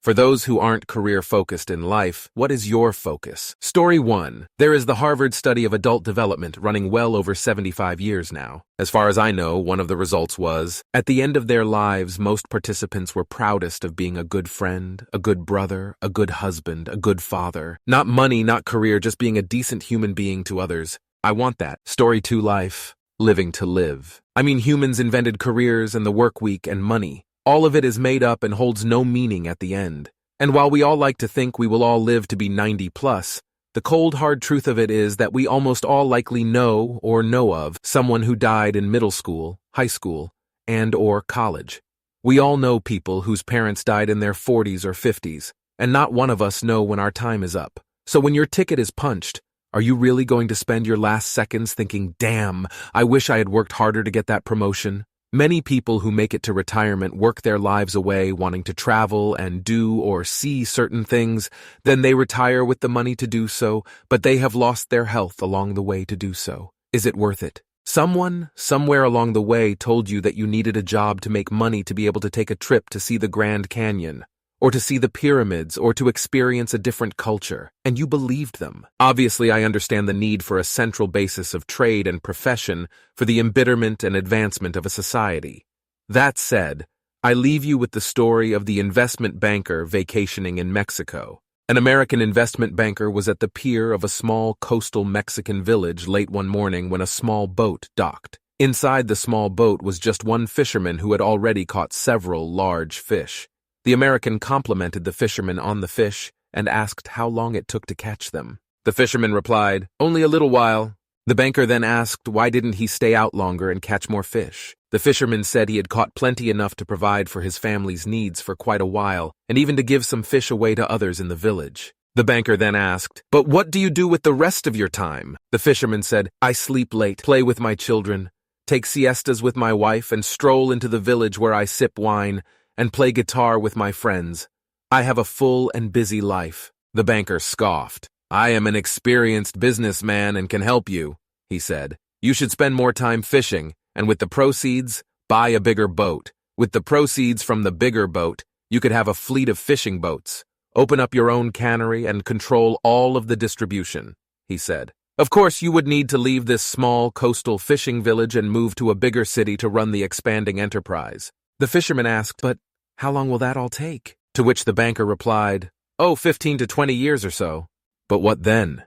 For those who aren't career-focused in life, what is your focus? Story 1. There is the Harvard study of adult development running well over 75 years now. As far as I know, one of the results was, at the end of their lives, most participants were proudest of being a good friend, a good brother, a good husband, a good father. Not money, not career, just being a decent human being to others. I want that. Story 2. Life. Living to live. I mean, humans invented careers and the work week and money. All of it is made up and holds no meaning at the end. And while we all like to think we will all live to be 90 plus, the cold hard truth of it is that we almost all likely know or know of someone who died in middle school, high school, and/or college. We all know people whose parents died in their 40s or 50s, and not one of us know when our time is up. So when your ticket is punched, are you really going to spend your last seconds thinking, damn, I wish I had worked harder to get that promotion? Many people who make it to retirement work their lives away wanting to travel and do or see certain things. Then they retire with the money to do so, but they have lost their health along the way to do so. Is it worth it? Someone, somewhere along the way, told you that you needed a job to make money to be able to take a trip to see the Grand Canyon, or to see the pyramids, or to experience a different culture, and you believed them. Obviously, I understand the need for a central basis of trade and profession for the embitterment and advancement of a society. That said, I leave you with the story of the investment banker vacationing in Mexico. An American investment banker was at the pier of a small coastal Mexican village late one morning when a small boat docked. Inside the small boat was just one fisherman who had already caught several large fish. The American complimented the fisherman on the fish and asked how long it took to catch them. The fisherman replied, "Only a little while." The banker then asked why didn't he stay out longer and catch more fish. The fisherman said he had caught plenty enough to provide for his family's needs for quite a while, and even to give some fish away to others in the village. The banker then asked, "But what do you do with the rest of your time?" The fisherman said, "I sleep late, play with my children, take siestas with my wife, and stroll into the village where I sip wine and play guitar with my friends. I have a full and busy life." The banker scoffed. "I am an experienced businessman and can help you," he said. "You should spend more time fishing, and with the proceeds, buy a bigger boat. With the proceeds from the bigger boat, you could have a fleet of fishing boats, open up your own cannery, and control all of the distribution," he said. "Of course, you would need to leave this small coastal fishing village and move to a bigger city to run the expanding enterprise." The fisherman asked, "But how long will that all take?" To which the banker replied, 15 to 20 years or so." "But what then?"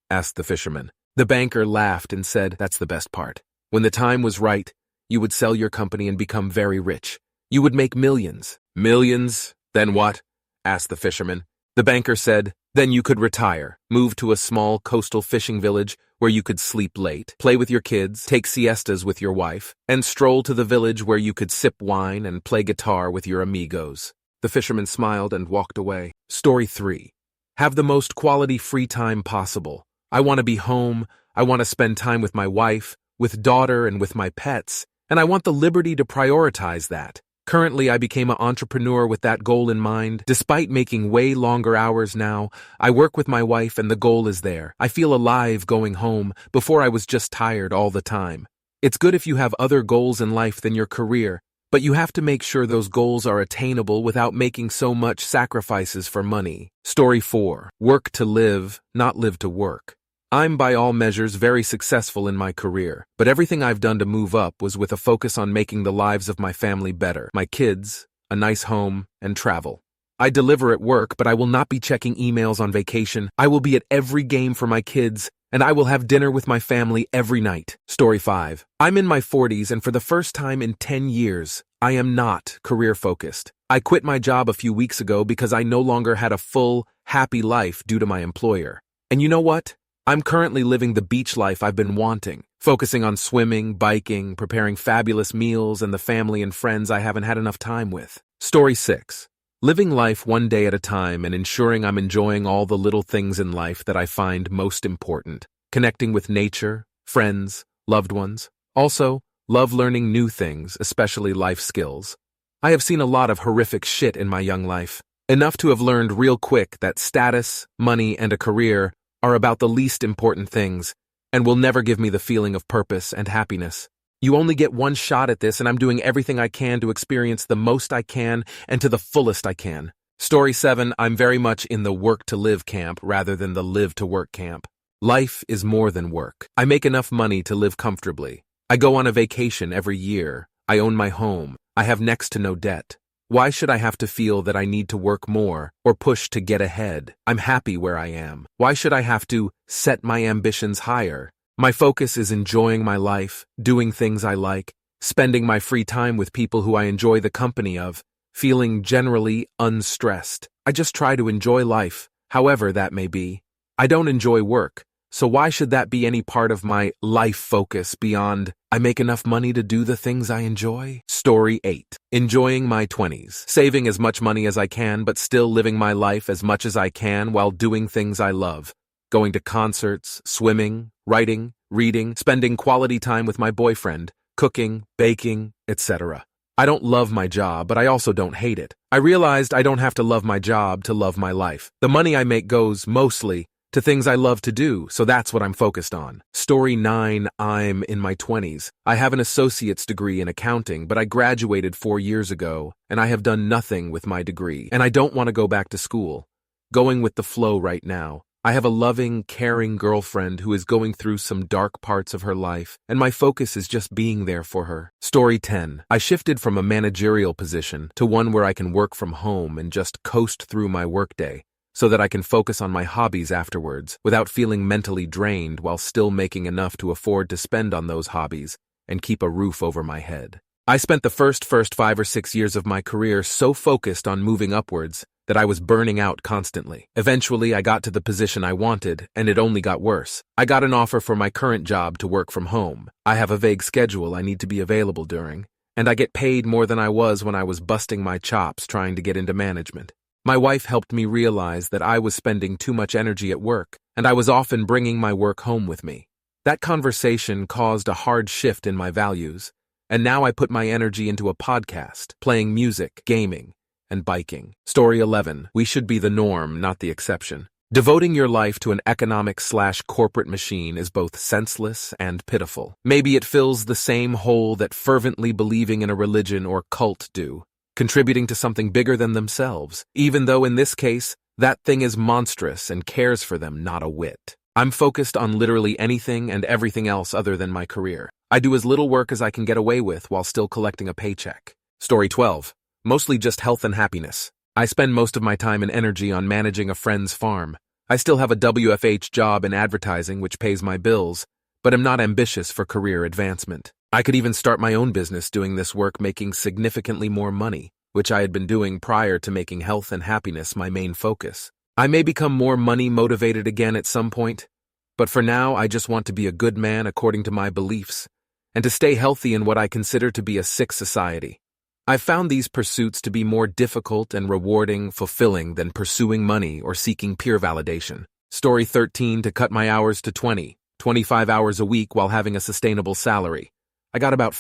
asked the fisherman. The banker laughed and said, "That's the best part. When the time was right, you would sell your company and become very rich. You would make millions." "Millions? Then what?" asked the fisherman. The banker said, "Then you could retire, move to a small coastal fishing village where you could sleep late, play with your kids, take siestas with your wife, and stroll to the village where you could sip wine and play guitar with your amigos." The fisherman smiled and walked away. Story 3. Have the most quality free time possible. I want to be home, I want to spend time with my wife, with daughter, and with my pets, and I want the liberty to prioritize that. Currently, I became an entrepreneur with that goal in mind. Despite making way longer hours now, I work with my wife and the goal is there. I feel alive going home. Before I was just tired all the time. It's good if you have other goals in life than your career, but you have to make sure those goals are attainable without making so much sacrifices for money. Story 4. Work to live, not live to work. I'm by all measures very successful in my career, but everything I've done to move up was with a focus on making the lives of my family better. My kids, a nice home, and travel. I deliver at work, but I will not be checking emails on vacation. I will be at every game for my kids, and I will have dinner with my family every night. Story 5. I'm in my 40s, and for the first time in 10 years, I am not career-focused. I quit my job a few weeks ago because I no longer had a full, happy life due to my employer. And you know what? I'm currently living the beach life I've been wanting, focusing on swimming, biking, preparing fabulous meals, and the family and friends I haven't had enough time with. Story 6. Living life one day at a time and ensuring I'm enjoying all the little things in life that I find most important. Connecting with nature, friends, loved ones. Also, love learning new things, especially life skills. I have seen a lot of horrific shit in my young life. Enough to have learned real quick that status, money, and a career are about the least important things and will never give me the feeling of purpose and happiness. You only get one shot at this, and I'm doing everything I can to experience the most I can and to the fullest I can. Story 7, I'm very much in the work-to-live camp rather than the live-to-work camp. Life is more than work. I make enough money to live comfortably. I go on a vacation every year. I own my home. I have next to no debt. Why should I have to feel that I need to work more or push to get ahead? I'm happy where I am. Why should I have to set my ambitions higher? My focus is enjoying my life, doing things I like, spending my free time with people who I enjoy the company of, feeling generally unstressed. I just try to enjoy life, however that may be. I don't enjoy work, so why should that be any part of my life focus beyond I make enough money to do the things I enjoy? Story 8. Enjoying my 20s. Saving as much money as I can, but still living my life as much as I can while doing things I love. Going to concerts, swimming, writing, reading, spending quality time with my boyfriend, cooking, baking, etc. I don't love my job, but I also don't hate it. I realized I don't have to love my job to love my life. The money I make goes, mostly, to things I love to do, so that's what I'm focused on. Story 9, I'm in my 20s. I have an associate's degree in accounting, but I graduated 4 years ago, and I have done nothing with my degree, and I don't want to go back to school. Going with the flow right now. I have a loving, caring girlfriend who is going through some dark parts of her life, and my focus is just being there for her. Story 10. I shifted from a managerial position to one where I can work from home and just coast through my workday, so that I can focus on my hobbies afterwards without feeling mentally drained while still making enough to afford to spend on those hobbies and keep a roof over my head. I spent the first 5 or 6 years of my career so focused on moving upwards that I was burning out constantly. Eventually, I got to the position I wanted, and it only got worse. I got an offer for my current job to work from home. I have a vague schedule I need to be available during, and I get paid more than I was when I was busting my chops trying to get into management. My wife helped me realize that I was spending too much energy at work, and I was often bringing my work home with me. That conversation caused a hard shift in my values, and now I put my energy into a podcast, playing music, gaming, and biking. Story 11. We should be the norm, not the exception. Devoting your life to an economic/corporate machine is both senseless and pitiful. Maybe it fills the same hole that fervently believing in a religion or cult do, contributing to something bigger than themselves, even though in this case, that thing is monstrous and cares for them not a whit. I'm focused on literally anything and everything else other than my career. I do as little work as I can get away with while still collecting a paycheck. Story 12. Mostly just health and happiness. I spend most of my time and energy on managing a friend's farm. I still have a WFH job in advertising which pays my bills, but am not ambitious for career advancement. I could even start my own business doing this work, making significantly more money, which I had been doing prior to making health and happiness my main focus. I may become more money motivated again at some point, but for now I just want to be a good man according to my beliefs, and to stay healthy in what I consider to be a sick society. I've found these pursuits to be more difficult and rewarding, fulfilling than pursuing money or seeking peer validation. Story 13. To cut my hours to 25 hours a week while having a sustainable salary. I got about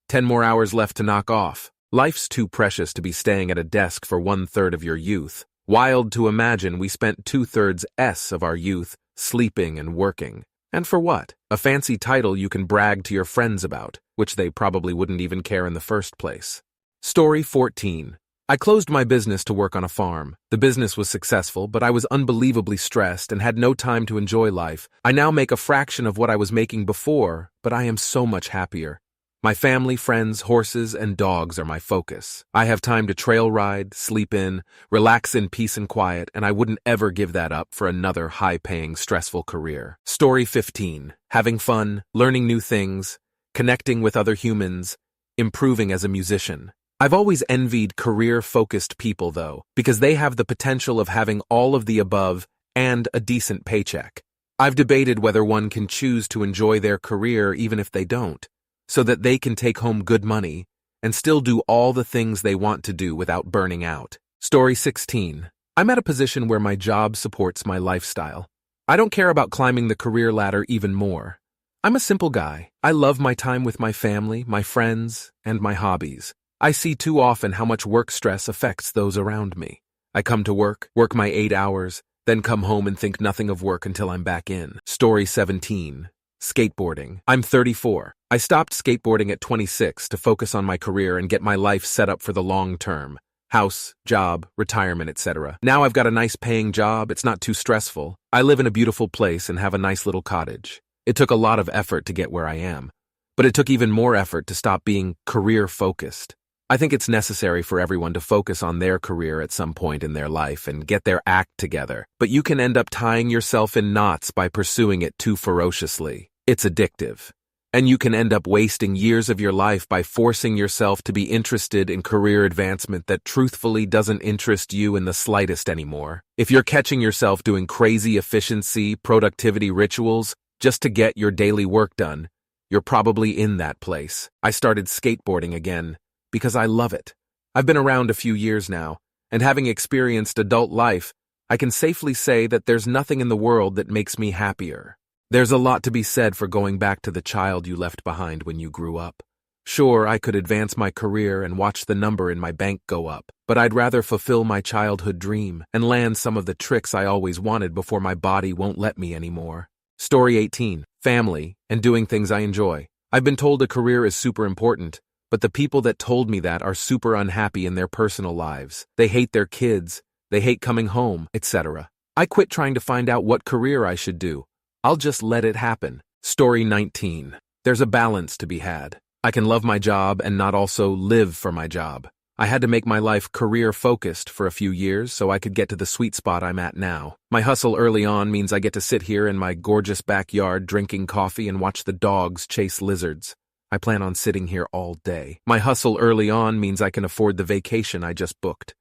10 more hours left to knock off. Life's too precious to be staying at a desk for 1/3 of your youth. Wild to imagine we spent 2/3 of our youth sleeping and working. And for what? A fancy title you can brag to your friends about, which they probably wouldn't even care in the first place. Story 14. I closed my business to work on a farm. The business was successful, but I was unbelievably stressed and had no time to enjoy life. I now make a fraction of what I was making before, but I am so much happier. My family, friends, horses, and dogs are my focus. I have time to trail ride, sleep in, relax in peace and quiet, and I wouldn't ever give that up for another high-paying, stressful career. Story 15. Having fun, learning new things, connecting with other humans, improving as a musician. I've always envied career-focused people, though, because they have the potential of having all of the above and a decent paycheck. I've debated whether one can choose to enjoy their career even if they don't, so that they can take home good money and still do all the things they want to do without burning out. Story 16. I'm at a position where my job supports my lifestyle. I don't care about climbing the career ladder even more. I'm a simple guy. I love my time with my family, my friends, and my hobbies. I see too often how much work stress affects those around me. I come to work my 8 hours, then come home and think nothing of work until I'm back in. Story 17. Skateboarding. I'm 34. I stopped skateboarding at 26 to focus on my career and get my life set up for the long term. House, job, retirement, etc. Now I've got a nice paying job, it's not too stressful. I live in a beautiful place and have a nice little cottage. It took a lot of effort to get where I am, but it took even more effort to stop being career-focused. I think it's necessary for everyone to focus on their career at some point in their life and get their act together, but you can end up tying yourself in knots by pursuing it too ferociously. It's addictive. And you can end up wasting years of your life by forcing yourself to be interested in career advancement that truthfully doesn't interest you in the slightest anymore. If you're catching yourself doing crazy efficiency, productivity rituals just to get your daily work done, you're probably in that place. I started skateboarding again because I love it. I've been around a few years now, and having experienced adult life, I can safely say that there's nothing in the world that makes me happier. There's a lot to be said for going back to the child you left behind when you grew up. Sure, I could advance my career and watch the number in my bank go up, but I'd rather fulfill my childhood dream and land some of the tricks I always wanted before my body won't let me anymore. Story 18. Family and doing things I enjoy. I've been told a career is super important, but the people that told me that are super unhappy in their personal lives. They hate their kids, they hate coming home, etc. I quit trying to find out what career I should do. I'll just let it happen. Story 19. There's a balance to be had. I can love my job and not also live for my job. I had to make my life career-focused for a few years so I could get to the sweet spot I'm at now. My hustle early on means I get to sit here in my gorgeous backyard drinking coffee and watch the dogs chase lizards. I plan on sitting here all day. My hustle early on means I can afford the vacation I just booked.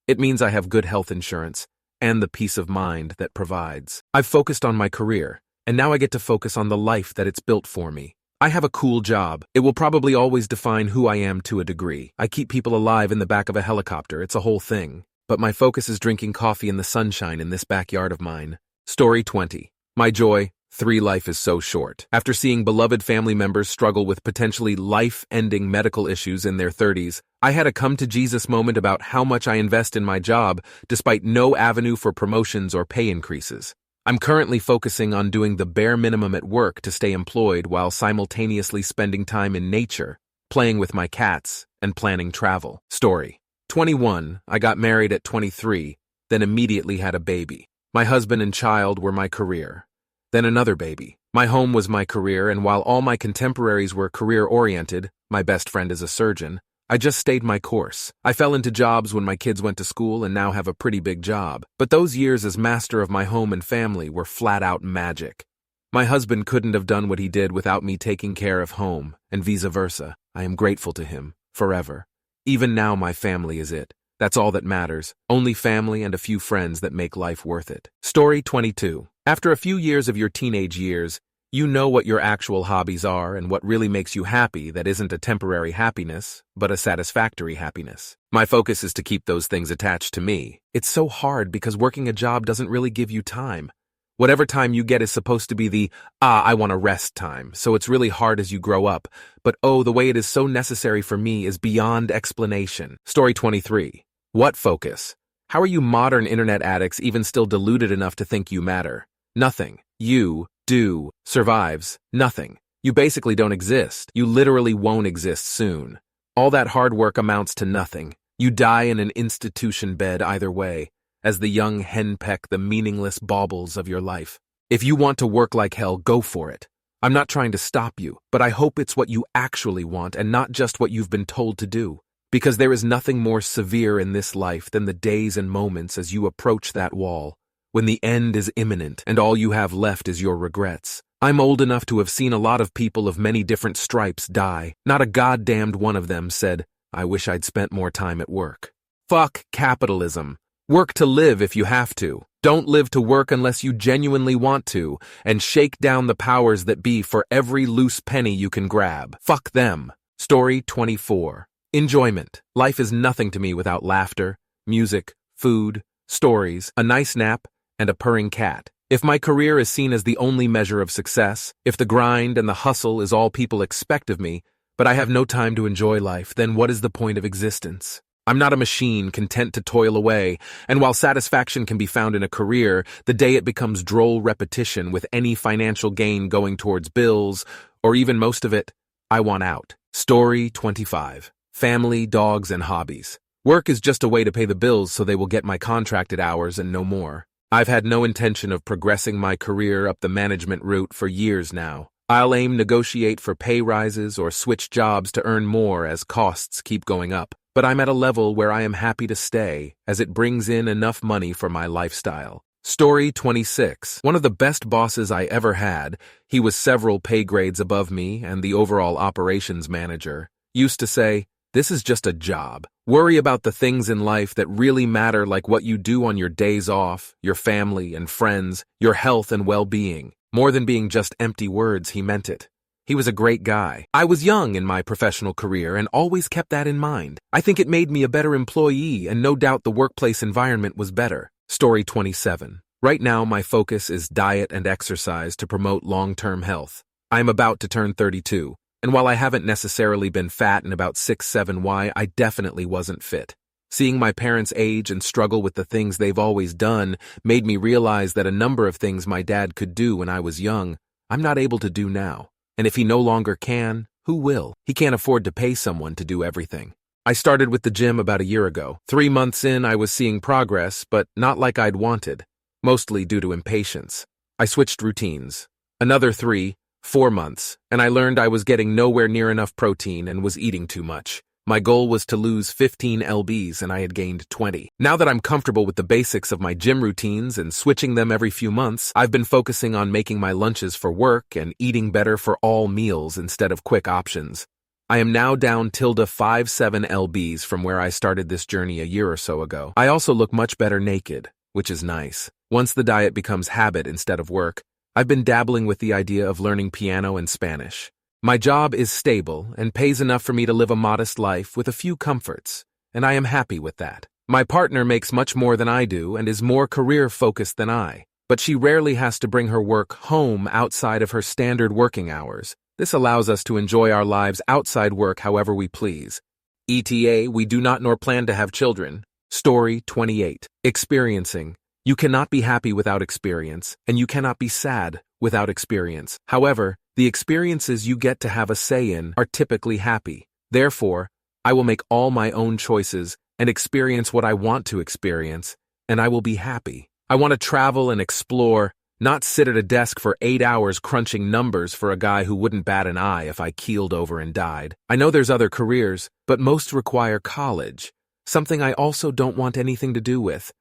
It means I have good health insurance and the peace of mind that provides. I've focused on my career, and now I get to focus on the life that it's built for me. I have a cool job. It will probably always define who I am to a degree. I keep people alive in the back of a helicopter, it's a whole thing. But my focus is drinking coffee in the sunshine in this backyard of mine. Story 20. My joy. 3. Life is so short. After seeing beloved family members struggle with potentially life-ending medical issues in their 30s, I had a come-to-Jesus moment about how much I invest in my job despite no avenue for promotions or pay increases. I'm currently focusing on doing the bare minimum at work to stay employed while simultaneously spending time in nature, playing with my cats, and planning travel. Story 21. I got married at 23, then immediately had a baby. My husband and child were my career. Then another baby. My home was my career, and while all my contemporaries were career-oriented, my best friend is a surgeon, I just stayed my course. I fell into jobs when my kids went to school and now have a pretty big job. But those years as master of my home and family were flat-out magic. My husband couldn't have done what he did without me taking care of home, and vice versa. I am grateful to him, forever. Even now my family is it. That's all that matters. Only family and a few friends that make life worth it. Story 22. After a few years of your teenage years, you know what your actual hobbies are and what really makes you happy that isn't a temporary happiness, but a satisfactory happiness. My focus is to keep those things attached to me. It's so hard because working a job doesn't really give you time. Whatever time you get is supposed to be the, I want to rest time, so it's really hard as you grow up. But the way it is so necessary for me is beyond explanation. Story 23. What focus? How are you modern internet addicts even still deluded enough to think you matter? Nothing. You do survives nothing. You basically don't exist. You literally won't exist soon. All that hard work amounts to nothing. You die in an institution bed either way, as the young henpeck the meaningless baubles of your life. If you want to work like hell, go for it. I'm not trying to stop you, but I hope it's what you actually want and not just what you've been told to do. Because there is nothing more severe in this life than the days and moments as you approach that wall, when the end is imminent and all you have left is your regrets. I'm old enough to have seen a lot of people of many different stripes die. Not a goddamned one of them said, I wish I'd spent more time at work. Fuck capitalism. Work to live if you have to. Don't live to work unless you genuinely want to, and shake down the powers that be for every loose penny you can grab. Fuck them. Story 24. Enjoyment. Life is nothing to me without laughter, music, food, stories, a nice nap, and a purring cat. If my career is seen as the only measure of success, if the grind and the hustle is all people expect of me, but I have no time to enjoy life, then what is the point of existence? I'm not a machine content to toil away, and while satisfaction can be found in a career, the day it becomes droll repetition with any financial gain going towards bills, or even most of it, I want out. Story 25. Family, dogs, and hobbies. Work is just a way to pay the bills so they will get my contracted hours and no more. I've had no intention of progressing my career up the management route for years now. I'll negotiate for pay rises or switch jobs to earn more as costs keep going up. But I'm at a level where I am happy to stay, as it brings in enough money for my lifestyle. Story 26. One of the best bosses I ever had, he was several pay grades above me and the overall operations manager, used to say, "This is just a job. Worry about the things in life that really matter, like what you do on your days off, your family and friends, your health and well-being." More than being just empty words, he meant it. He was a great guy. I was young in my professional career and always kept that in mind. I think it made me a better employee, and no doubt the workplace environment was better. Story 27. Right now my focus is diet and exercise to promote long-term health. I am about to turn 32, and while I haven't necessarily been fat in about 6-7 I definitely wasn't fit. Seeing my parents age and struggle with the things they've always done made me realize that a number of things my dad could do when I was young, I'm not able to do now. And if he no longer can, who will? He can't afford to pay someone to do everything. I started with the gym about a year ago. 3 months in, I was seeing progress, but not like I'd wanted, mostly due to impatience. I switched routines. Another 3-4 months, and I learned I was getting nowhere near enough protein and was eating too much. My goal was to lose 15 lbs and I had gained 20. Now that I'm comfortable with the basics of my gym routines and switching them every few months, I've been focusing on making my lunches for work and eating better for all meals instead of quick options. I am now down 5-7 lbs from where I started this journey a year or so ago. I also look much better naked, which is nice. Once the diet becomes habit instead of work, I've been dabbling with the idea of learning piano and Spanish. My job is stable and pays enough for me to live a modest life with a few comforts, and I am happy with that. My partner makes much more than I do and is more career-focused than I, but she rarely has to bring her work home outside of her standard working hours. This allows us to enjoy our lives outside work however we please. ETA, we do not nor plan to have children. Story 28. Experiencing. You cannot be happy without experience, and you cannot be sad without experience. However, the experiences you get to have a say in are typically happy. Therefore, I will make all my own choices and experience what I want to experience, and I will be happy. I want to travel and explore, not sit at a desk for 8 hours crunching numbers for a guy who wouldn't bat an eye if I keeled over and died. I know there's other careers, but most require college, something I also don't want anything to do with.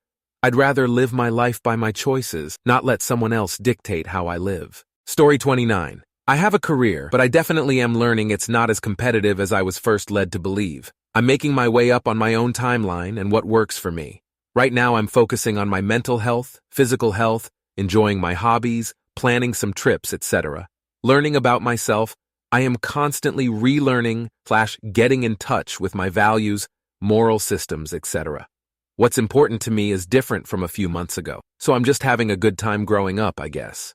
I'd rather live my life by my choices, not let someone else dictate how I live. Story 29. I have a career, but I definitely am learning it's not as competitive as I was first led to believe. I'm making my way up on my own timeline and what works for me. Right now I'm focusing on my mental health, physical health, enjoying my hobbies, planning some trips, etc. Learning about myself, I am constantly relearning/getting in touch with my values, moral systems, etc. What's important to me is different from a few months ago, so I'm just having a good time growing up, I guess.